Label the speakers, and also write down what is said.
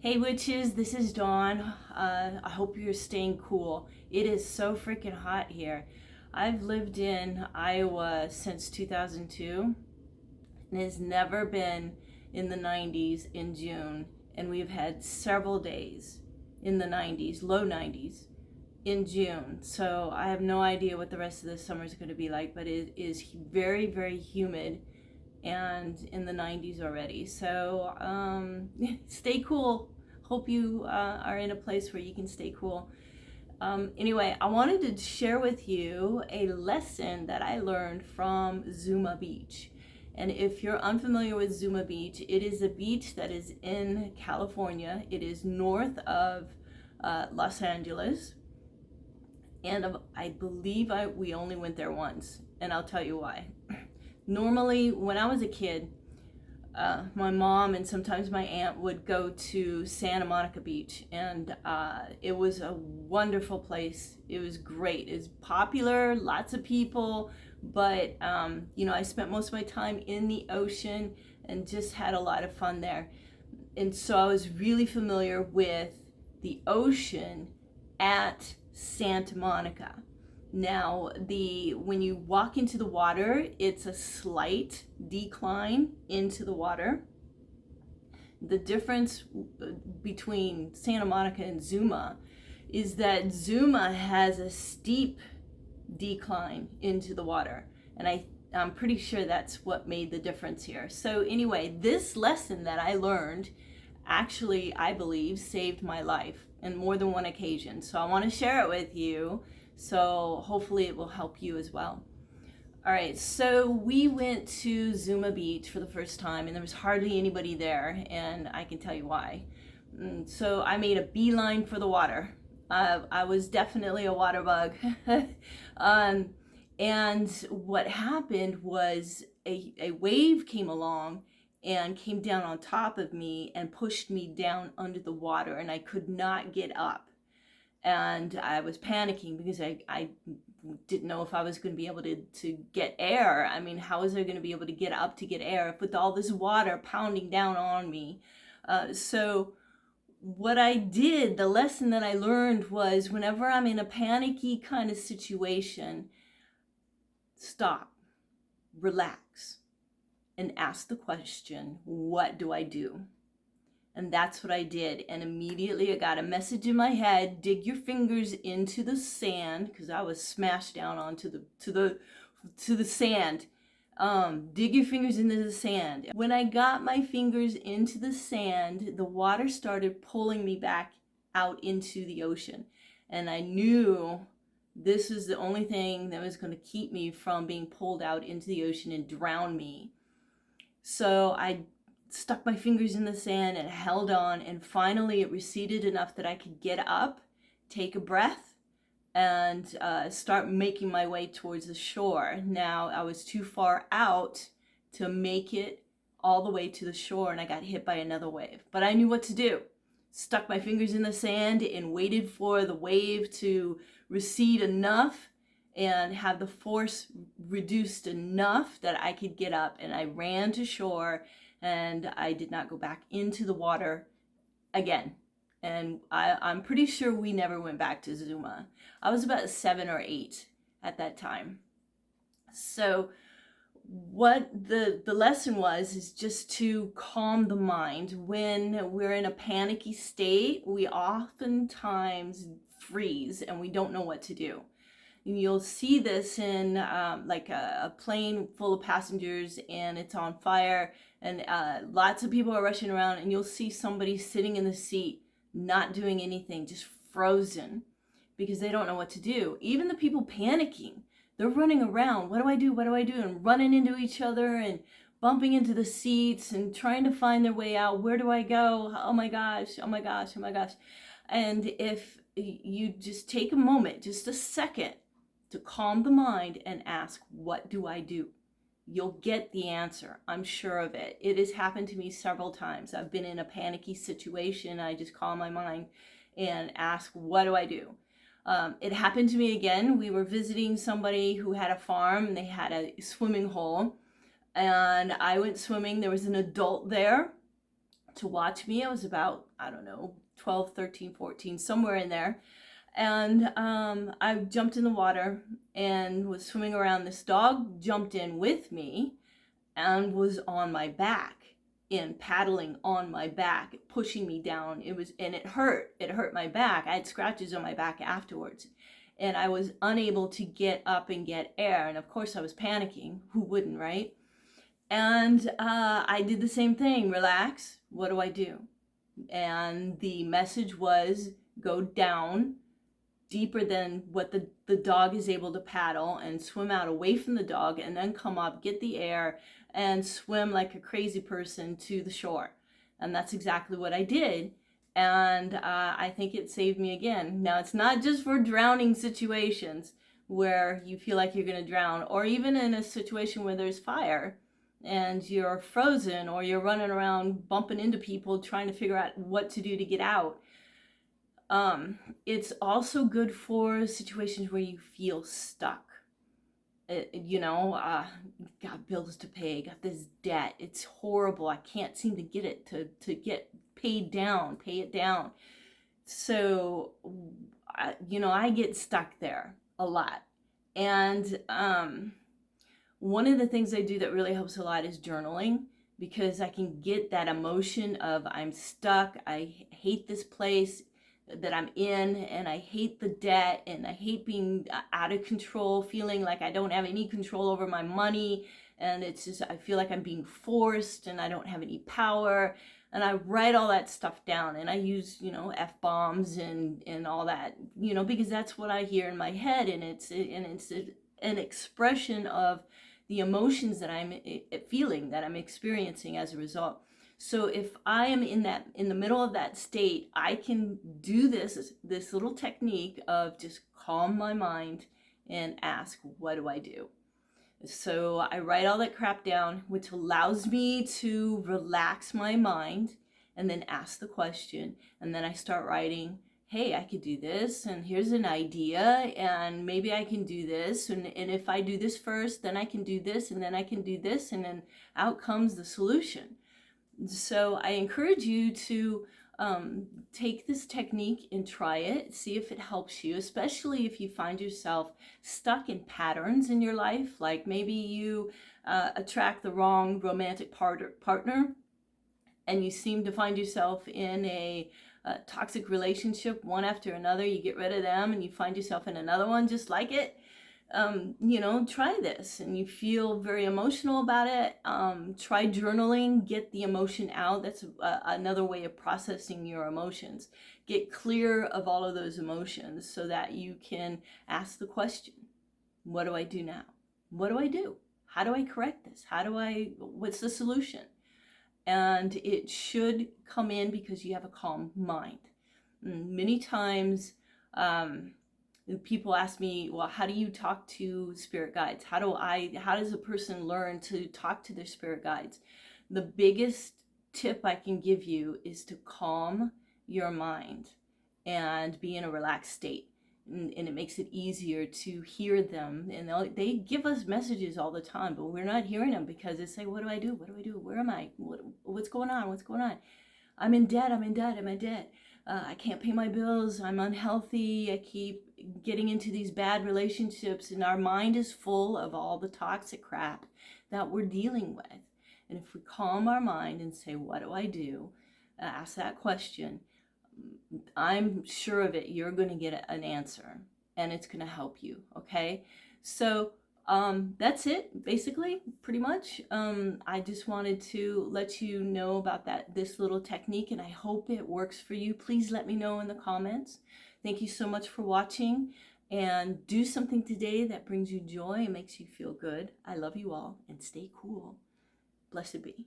Speaker 1: Hey witches, this is Dawn. I hope you're staying cool. It is so freaking hot here. I've lived in Iowa since 2002 and it's never been in the 90s in June, and we've had several days in the 90s, low 90s in June. So I have no idea what the rest of the summer is going to be like, but it is very, very humid and in the 90s already. So stay cool. Hope you are in a place where you can stay cool. Anyway, I wanted to share with you a lesson that I learned from Zuma Beach. And if you're unfamiliar with Zuma Beach, it is a beach that is in California. It is north of Los Angeles. And I believe we only went there once, and I'll tell you why. Normally, when I was a kid, my mom and sometimes my aunt would go to Santa Monica Beach, and it was a wonderful place. It was great. It was popular, lots of people, but I spent most of my time in the ocean and just had a lot of fun there. And so I was really familiar with the ocean at Santa Monica. Now, when you walk into the water, it's a slight decline into the water. The difference between Santa Monica and Zuma is that Zuma has a steep decline into the water. And I'm pretty sure that's what made the difference here. So anyway, this lesson that I learned actually, I believe, saved my life on more than one occasion. So I want to share it with you. So hopefully it will help you as well. All right, so we went to Zuma Beach for the first time, and there was hardly anybody there, and I can tell you why. So I made a beeline for the water. I was definitely a water bug. And what happened was a wave came along and came down on top of me and pushed me down under the water, and I could not get up. And I was panicking because I didn't know if I was going to be able to get air. I mean, how was I going to be able to get up to get air with all this water pounding down on me? So what I did, the lesson that I learned was whenever I'm in a panicky kind of situation, stop, relax, and ask the question, what do I do? And that's what I did. And immediately I got a message in my head: dig your fingers into the sand, because I was smashed down onto the sand. Dig your fingers into the sand. When I got my fingers into the sand, the water started pulling me back out into the ocean. And I knew this was the only thing that was going to keep me from being pulled out into the ocean and drown me. So I stuck my fingers in the sand and held on, and finally it receded enough that I could get up, take a breath, and start making my way towards the shore. Now, I was too far out to make it all the way to the shore, and I got hit by another wave. But I knew what to do. Stuck my fingers in the sand and waited for the wave to recede enough and have the force reduced enough that I could get up, and I ran to shore, and I did not go back into the water again. And I'm pretty sure we never went back to Zuma. I was about 7 or 8 at that time. So what the lesson was is just to calm the mind. When we're in a panicky state, we oftentimes freeze and we don't know what to do. And you'll see this in like a plane full of passengers and it's on fire, and lots of people are rushing around, and you'll see somebody sitting in the seat not doing anything, just frozen, because they don't know what to do. Even the people panicking, they're running around. What do I do? What do I do? And running into each other and bumping into the seats and trying to find their way out. Where do I go? Oh my gosh, oh my gosh, oh my gosh. And if you just take a moment, just a second, to calm the mind and ask, what do I do? You'll get the answer. I'm sure of it. It has happened to me several times. I've been in a panicky situation. I just calm my mind and ask, what do I do? It happened to me again. We were visiting somebody who had a farm, and they had a swimming hole, and I went swimming. There was an adult there to watch me. I was about, I don't know, 12, 13, 14, somewhere in there. And I jumped in the water and was swimming around. This dog jumped in with me and was on my back and paddling on my back, pushing me down. And it hurt my back. I had scratches on my back afterwards, and I was unable to get up and get air. And of course I was panicking. Who wouldn't, right? And I did the same thing. Relax. What do I do? And the message was, go down deeper than what the dog is able to paddle, and swim out away from the dog, and then come up, get the air, and swim like a crazy person to the shore. And that's exactly what I did. And I think it saved me again. Now, it's not just for drowning situations where you feel like you're going to drown, or even in a situation where there's fire and you're frozen, or you're running around bumping into people trying to figure out what to do to get out. It's also good for situations where you feel stuck. Got bills to pay, got this debt, it's horrible, I can't seem to get it to get pay it down. So, I get stuck there a lot. And one of the things I do that really helps a lot is journaling, because I can get that emotion of I'm stuck, I hate this place that I'm in, and I hate the debt, and I hate being out of control, feeling like I don't have any control over my money, and it's just, I feel like I'm being forced and I don't have any power. And I write all that stuff down, and I use, F-bombs and all that, because that's what I hear in my head, and it's an expression of the emotions that I'm feeling, that I'm experiencing as a result. So if I am in the middle of that state, I can do this little technique of just calm my mind and ask, what do I do? So I write all that crap down, which allows me to relax my mind, and then ask the question. And then I start writing, hey, I could do this, and here's an idea, and maybe I can do this, and if I do this first, then I can do this, and then I can do this, and then out comes the solution. So I encourage you to take this technique and try it, see if it helps you, especially if you find yourself stuck in patterns in your life, like maybe you attract the wrong romantic partner, and you seem to find yourself in a toxic relationship, one after another. You get rid of them and you find yourself in another one just like it. Try this, and you feel very emotional about it. Try journaling, get the emotion out. That's another way of processing your emotions. Get clear of all of those emotions so that you can ask the question, what do I do now? What do I do? How do I correct this? What's the solution? And it should come in because you have a calm mind. Many times, people ask me, well, how do you talk to spirit guides? How does a person learn to talk to their spirit guides? The biggest tip I can give you is to calm your mind and be in a relaxed state. And it makes it easier to hear them. And they give us messages all the time, but we're not hearing them because it's like, what do I do? What do I do? Where am I? What's going on? What's going on? I'm in debt. I'm in debt. I can't pay my bills. I'm unhealthy. I keep getting into these bad relationships, and our mind is full of all the toxic crap that we're dealing with. And if we calm our mind and say, what do I do? Ask that question, I'm sure of it, you're going to get an answer, and it's going to help you. Okay. So that's it, basically, pretty much. I just wanted to let you know about this little technique, and I hope it works for you. Please let me know in the comments. Thank you so much for watching, and do something today that brings you joy and makes you feel good. I love you all, and stay cool. Blessed be.